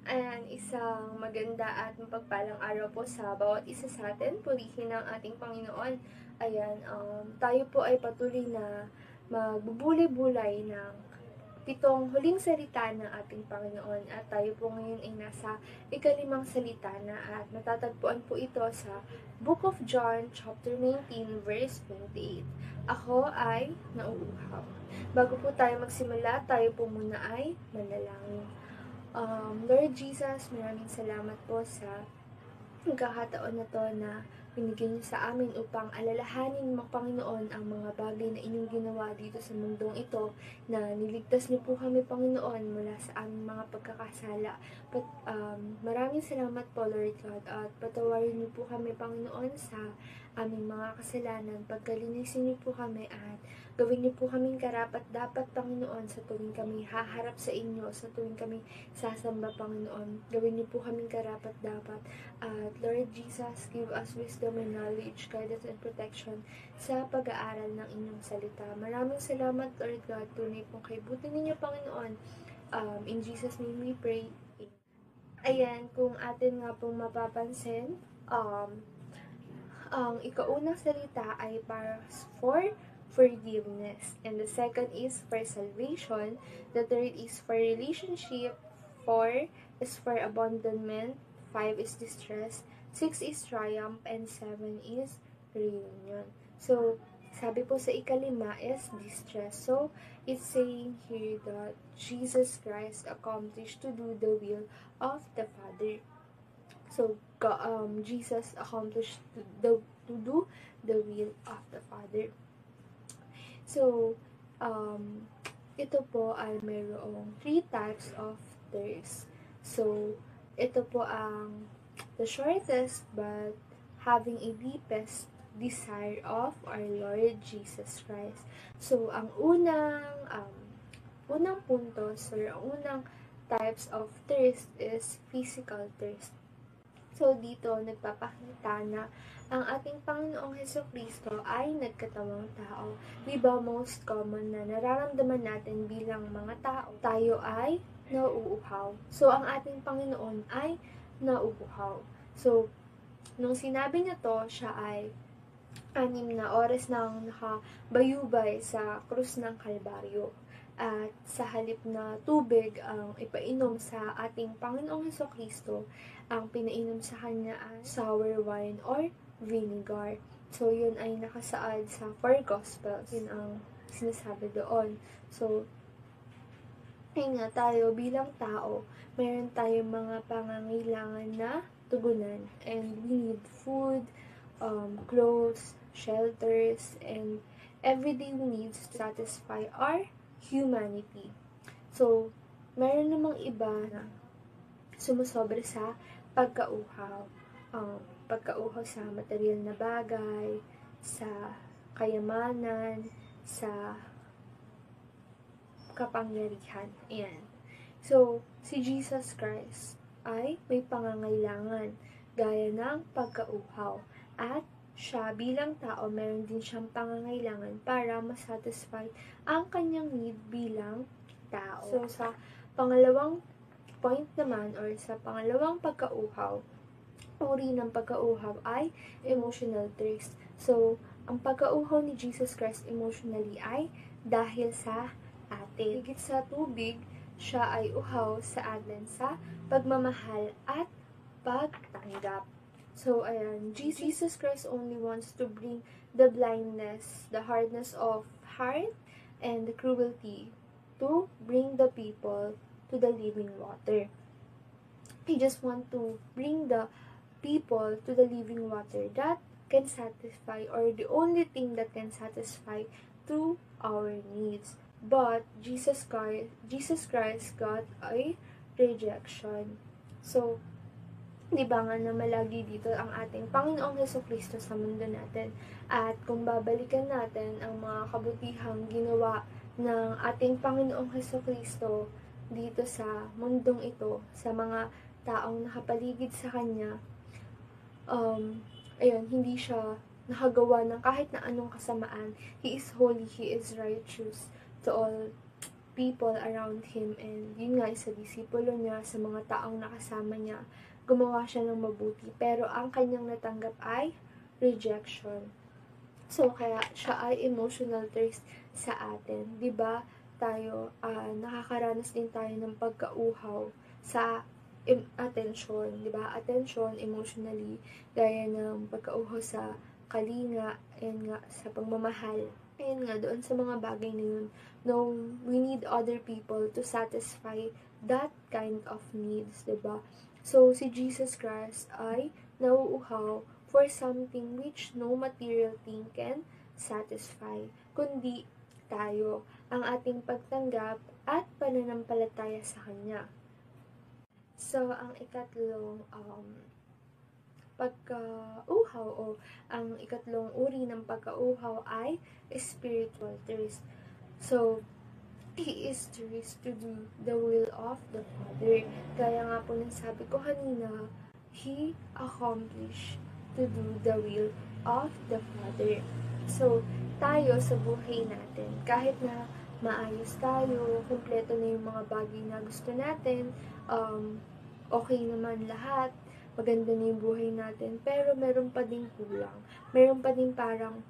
Ayan, isang maganda at mapagpalang araw po sa bawat isa sa atin. Purihin ang ating Panginoon. Ayan, tayo po ay patuloy na magbubulay-bulay ng pitong huling salita ng ating Panginoon. At tayo po ngayon ay nasa ikalimang salita na at matatagpuan po ito sa Book of John, chapter 19, verse 28. Ako ay nauuhaw. Bago po tayo magsimula, tayo po muna ay manalangin. Lord Jesus, maraming salamat po sa pagkakataon na to na binigyan niyo sa amin upang alalahanin mo, Panginoon, ang mga bagay na inyong ginawa dito sa mundong ito, na niligtas niyo po kami, Panginoon, mula sa aming mga pagkakasala. Maraming salamat po, Lord God, at patawarin niyo po kami, Panginoon, sa aming mga kasalanan. Pagkalinisin niyo po kami at gawin niyo po kaming karapat-dapat, Panginoon, sa tuwing kami haharap sa inyo, sa tuwing kami sasamba, Panginoon. Gawin niyo po kaming karapat-dapat. At Lord Jesus, give us wisdom and knowledge, guidance and protection sa pag-aaral ng inyong salita. Maraming salamat, Lord God. Tunay pong kaibuti ninyo, Panginoon. In Jesus' name we pray. Ayan, kung atin nga pong mapapansin, ang ikaunang salita ay para for forgiveness. And the second is for salvation. The third is for relationship. 4 is for abandonment. 5 is distress. 6 is triumph. And 7 is reunion. So, sabi po sa ikalima is distress. So, it's saying here that Jesus Christ accomplished to do the will of the Father. So, Jesus accomplished to do the will of the Father. So, ito po ay mayroong 3 types of thirst. So, ito po ang the shortest but having a deepest desire of our Lord Jesus Christ. So, ang unang puntos or ang unang types of thirst is physical thirst. So, dito, nagpapakita na ang ating Panginoong Hesukristo ay nagkatawang tao. Diba, most common na nararamdaman natin bilang mga tao, tayo ay nauuhaw. So, ang ating Panginoon ay nauuhaw. So, nung sinabi niya to, siya ay 6 na oras nang nakabayubay sa krus ng Kalbaryo. At sa halip na tubig ang ipainom sa ating Panginoong Hesukristo, ang pinainom sa kanya ay sour wine or vinegar. So, yun ay nakasaad sa 4 Gospels. Yun ang sinasabi doon. So, ayun nga, tayo bilang tao, mayroon tayong mga pangangailangan na tugunan. And we need food, clothes, shelters, and everyday needs to satisfy our humanity. So, meron namang iba na sumusobra sa pagkauhaw. Pagkauhaw sa material na bagay, sa kayamanan, sa kapangyarihan. Ayan. So, si Jesus Christ ay may pangangailangan gaya ng pagkauhaw. At siya bilang tao, meron din siyang pangangailangan para masatisfy ang kanyang need bilang tao. So, sa pangalawang point naman or sa pangalawang pagkauhaw, uri ng pagkauhaw ay emotional thirst. So, ang pagkauhaw ni Jesus Christ emotionally ay dahil sa atin. Higit sa tubig, siya ay uhaw sa atin sa pagmamahal at pagtanggap. So, ayan, Jesus Christ only wants to bring the blindness, the hardness of heart, and the cruelty to bring the people to the living water. He just want to bring the people to the living water that can satisfy, or the only thing that can satisfy to our needs. But Jesus Christ got a rejection. So, di ba nga na malagi dito ang ating Panginoong Hesukristo sa mundo natin. At kung babalikan natin ang mga kabutihang ginawa ng ating Panginoong Hesukristo dito sa mundong ito, sa mga taong nakapaligid sa Kanya, ayun, hindi siya nakagawa ng kahit na anong kasamaan. He is holy, He is righteous to all people around him, and yun nga, sa disipulo niya, sa mga taong nakasama niya, gumawa siya ng mabuti, pero ang kanyang natanggap ay rejection. So, kaya siya ay emotional thirst sa atin. 'Di ba? Tayo, nakakaranas din tayo ng pagkauhaw sa attention, 'di ba? Attention emotionally, gaya ng pagkauhaw sa kalinga, and nga sa pagmamahal. Ayun nga, doon sa mga bagay na yun, no, we need other people to satisfy that kind of needs, 'di ba? So, si Jesus Christ ay nauuhaw for something which no material thing can satisfy, kundi tayo, ang ating pagtanggap at pananampalataya sa Kanya. So, ang ikatlong pagkauhaw o ang ikatlong uri ng pagkauhaw ay spiritual thirst. So, He is thirst to do the will of the Father. Kaya nga po nang sabi ko kanina, He accomplished to do the will of the Father. So, tayo sa buhay natin, kahit na maayos tayo, kumpleto na yung mga bagay na gusto natin, okay naman lahat, maganda na yung buhay natin, pero meron pa ding kulang. Meron pa ding parang,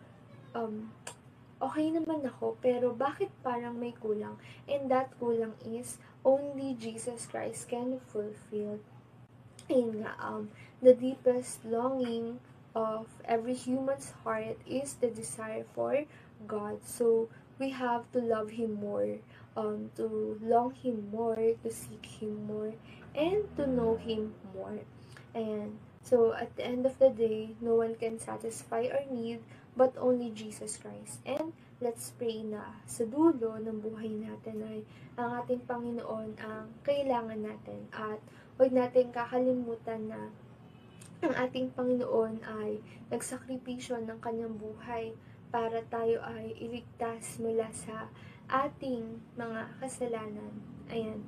okay naman ako, pero bakit parang may kulang? And that kulang is only Jesus Christ can fulfill. Ayun nga, the deepest longing of every human's heart is the desire for God. So, we have to love Him more, to long Him more, to seek Him more, and to know Him more. And so, at the end of the day, no one can satisfy our need but only Jesus Christ. And let's pray na sa dulo ng buhay natin ay ang ating Panginoon ang kailangan natin, at huwag natin kakalimutan na ang ating Panginoon ay nagsakripisyo ng kanyang buhay para tayo ay iligtas mula sa ating mga kasalanan. Ayan.